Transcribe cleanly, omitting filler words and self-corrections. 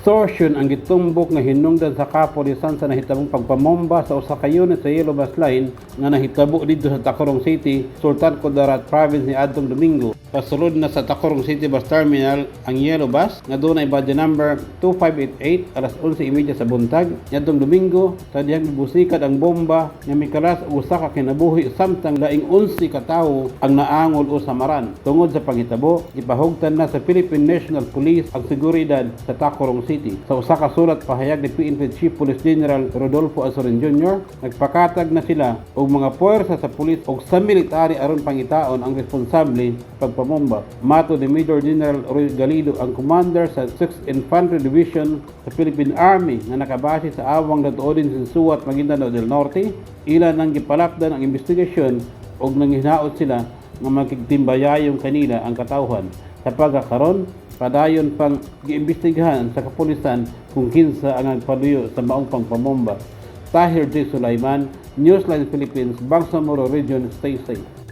extortion ang gitumbok nga hinungdan sa kapulisan sa nahitabong pagpamomba sa usa ka unit sa Yellow Bus Line nga nahitabo dito sa Tacurong City, Sultan Kudarat Province ni adtong Domingo. Kasulod na sa Tacurong City Bus Terminal ang Yellow Bus nga dunay badge number 2588 alas 11:30 sa buntag niadtong Domingo. Sa dihang gibusikad ang bomba nga mikalas og usa ka kinabuhi samtang laing 11 ka tawo ang naangol o samaran. Tungod sa panghitabo, gipahugtan na sa Philippine National Police ang seguridad sa Tacurong City. Sa usa ka sulat pahayag ni PNP Chief Police General Rodolfo Azorin Jr., nagpakatag na sila og mga puwersa sa pulis og sa military aron pangitaon ang responsable sa pagpamomba. Mato ni Major General Roy Galido, ang commander sa 6th Infantry Division sa Philippine Army nga nakabase sa awang datuodin sa Suwat, Maguindanao del Norte. Ilan nang gipalapdan ang investigasyon og nanghinaot sila nga magtigtimbayayong kanila ang katawhan. Sa pagkakaron, padayon pang giimbestigahan sa kapulisan kung kinsa ang nagpaluyo sa maong pangpamomba. Tahir J. Sulaiman, Newsline Philippines, Bangsamoro Region. Stay safe.